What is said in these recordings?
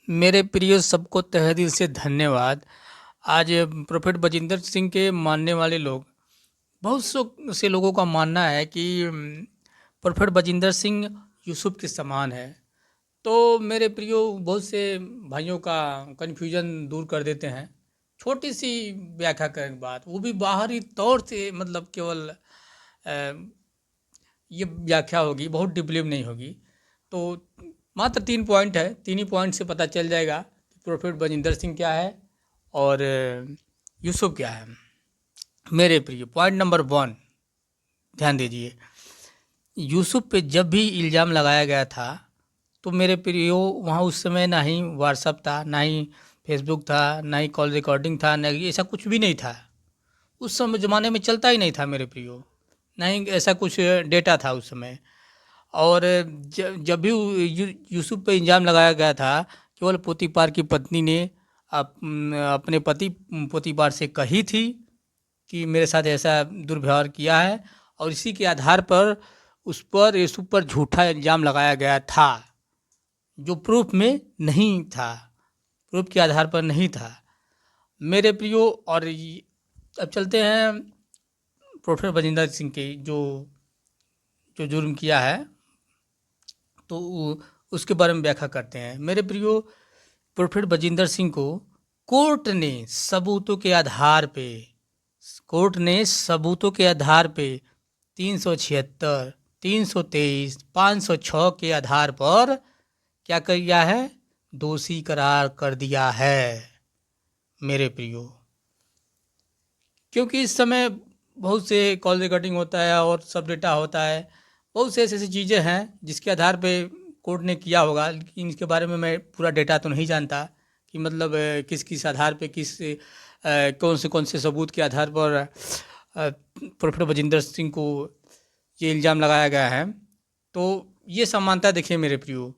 मेरे प्रिय सबको तहे दिल से धन्यवाद। आज प्रोफेट बजिंदर सिंह के मानने वाले लोग, बहुत से लोगों का मानना है कि प्रोफेट बजिंदर सिंह यूसुफ के समान है। तो मेरे प्रियो, बहुत से भाइयों का कन्फ्यूजन दूर कर देते हैं। छोटी सी व्याख्या करें बात, वो भी बाहरी तौर से, मतलब केवल ये व्याख्या होगी, बहुत डिप्लीव नहीं होगी। तो मात्र 3 पॉइंट है, 3 ही पॉइंट से पता चल जाएगा कि प्रोफेट बजिंदर सिंह क्या है और यूसुफ क्या है। मेरे प्रिय, पॉइंट नंबर 1 ध्यान दीजिए। यूसुफ पे जब भी इल्ज़ाम लगाया गया था, तो मेरे प्रियो, वहाँ उस समय ना ही व्हाट्सअप था, ना ही फेसबुक था, ना ही कॉल रिकॉर्डिंग था, ना ही ऐसा कुछ भी नहीं था। उस समय ज़माने में चलता ही नहीं था मेरे प्रियो, ना ही ऐसा कुछ डेटा था उस समय। और जब भी यूसुफ पे इल्ज़ाम लगाया गया था, केवल पोतीपार की पत्नी ने अपने पति पोतीपार से कही थी कि मेरे साथ ऐसा दुर्व्यवहार किया है, और इसी के आधार पर उस पर यूसुफ पर झूठा इल्ज़ाम लगाया गया था, जो प्रूफ में नहीं था, प्रूफ के आधार पर नहीं था मेरे प्रियो। और अब चलते हैं प्रोफेसर बजिंदर सिंह के जो जो जुर्म किया है, तो उसके बारे में व्याख्या करते हैं मेरे प्रियो। प्रोफेसर बजिंदर सिंह को कोर्ट ने सबूतों के आधार पे, कोर्ट ने सबूतों के आधार पे 376, 323, 506 के आधार पर क्या कर दिया है, दोषी करार कर दिया है मेरे प्रियो। क्योंकि इस समय बहुत से कॉल रिकॉर्डिंग होता है और सब डेटा होता है, बहुत से ऐसी ऐसी चीज़ें हैं जिसके आधार पे कोर्ट ने किया होगा, लेकिन इसके बारे में मैं पूरा डेटा तो नहीं जानता कि मतलब किस किस आधार पे, कौन से सबूत के आधार पर प्रोफेसर बजिंदर सिंह को ये इल्ज़ाम लगाया गया है। तो ये समानता देखिए मेरे प्रियो,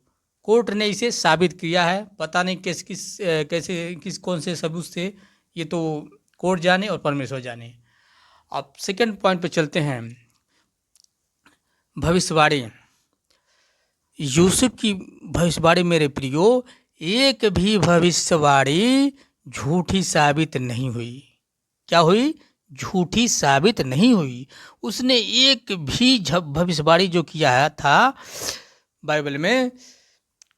कोर्ट ने इसे साबित किया है। पता नहीं कैसे कौन से सबूत से, ये तो कोर्ट जाने और परमेश्वर जाने। अब सेकंड पॉइंट पे चलते हैं, भविष्यवाणी। यूसुफ की भविष्यवाणी मेरे प्रियो, एक भी भविष्यवाणी झूठी साबित नहीं हुई। क्या हुई? झूठी साबित नहीं हुई। उसने एक भी भविष्यवाणी जो किया था बाइबल में,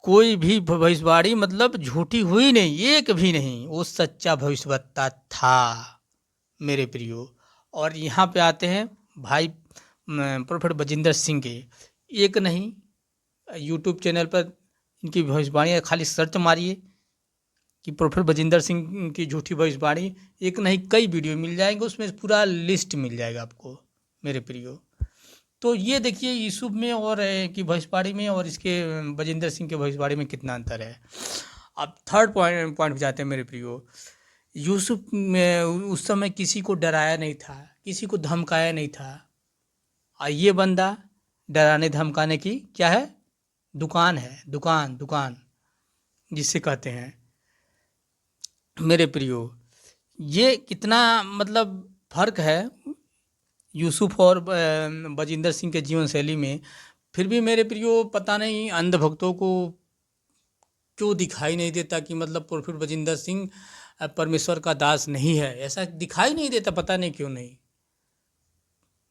कोई भी भविष्यवाणी मतलब झूठी हुई नहीं, एक भी नहीं। वो सच्चा भविष्यवक्ता था मेरे प्रियो। और यहाँ पे आते हैं भाई प्रोफेसर बजिंदर सिंह के, एक नहीं, यूट्यूब चैनल पर इनकी भविष्यवाणी खाली सर्च मारिए कि प्रोफेसर बजिंदर सिंह की झूठी भविष्यवाणी, एक नहीं कई वीडियो मिल जाएंगे, उसमें पूरा लिस्ट मिल जाएगा आपको मेरे प्रियो। तो ये देखिए यूसुफ में और की भविष्यवाणी में और इसके बजिंदर सिंह के भविष्यवाणी में कितना अंतर है। अब थर्ड पॉइंट पे जाते हैं मेरे प्रियो। यूसुफ में उस समय किसी को डराया नहीं था, किसी को धमकाया नहीं था, और ये बंदा डराने धमकाने की क्या है, दुकान है, दुकान जिसे कहते हैं मेरे प्रियो। ये कितना मतलब फर्क है यूसुफ और बजिंदर सिंह के जीवन शैली में। फिर भी मेरे प्रियो, पता नहीं अंधभक्तों को क्यों दिखाई नहीं देता कि मतलब प्रोफेसर बजिंदर सिंह परमेश्वर का दास नहीं है, ऐसा दिखाई नहीं देता, पता नहीं क्यों नहीं,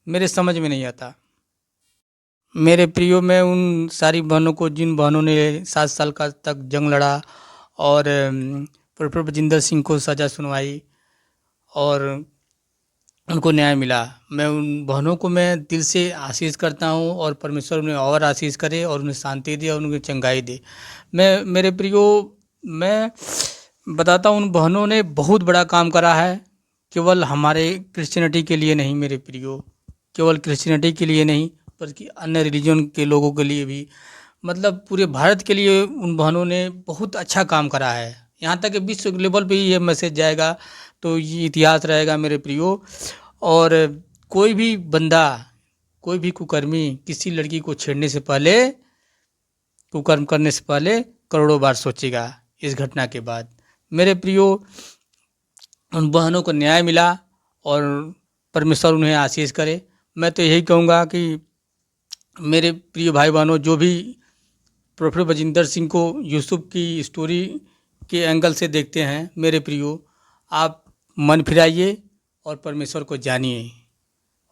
मेरे समझ में नहीं आता मेरे प्रियो। मैं उन सारी बहनों को, जिन बहनों ने 7 साल का तक जंग लड़ा और प्रोफेसर बजिंदर सिंह को सज़ा सुनवाई और उनको न्याय मिला, मैं उन बहनों को मैं दिल से आशीष करता हूँ, और परमेश्वर उन्हें और आशीष करे और उन्हें शांति दे और उन्हें चंगाई दे। मैं मेरे प्रियो, मैं बताता हूँ, उन बहनों ने बहुत बड़ा काम करा है, केवल हमारे क्रिश्चियनिटी के लिए नहीं मेरे प्रियो, केवल क्रिश्चियनिटी के लिए नहीं, बल्कि अन्य रिलीजन के लोगों के लिए भी, मतलब पूरे भारत के लिए उन बहनों ने बहुत अच्छा काम करा है। यहाँ तक कि विश्व लेवल पे ये मैसेज जाएगा तो ये इतिहास रहेगा मेरे प्रियो। और कोई भी बंदा, कोई भी कुकर्मी किसी लड़की को छेड़ने से पहले, कुकर्म करने से पहले करोड़ों बार सोचेगा। इस घटना के बाद मेरे प्रियो, उन बहनों को न्याय मिला और परमेश्वर उन्हें आशीष करे। मैं तो यही कहूँगा कि मेरे प्रिय भाई बहनों, जो भी प्रोफेसर बजिंदर सिंह को यूसुफ की स्टोरी के एंगल से देखते हैं मेरे प्रियो, आप मन फिराइए और परमेश्वर को जानिए।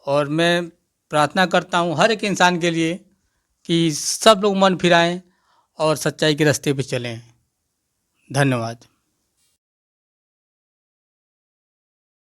और मैं प्रार्थना करता हूँ हर एक इंसान के लिए कि सब लोग मन फिराएं और सच्चाई के रास्ते पे चलें। धन्यवाद।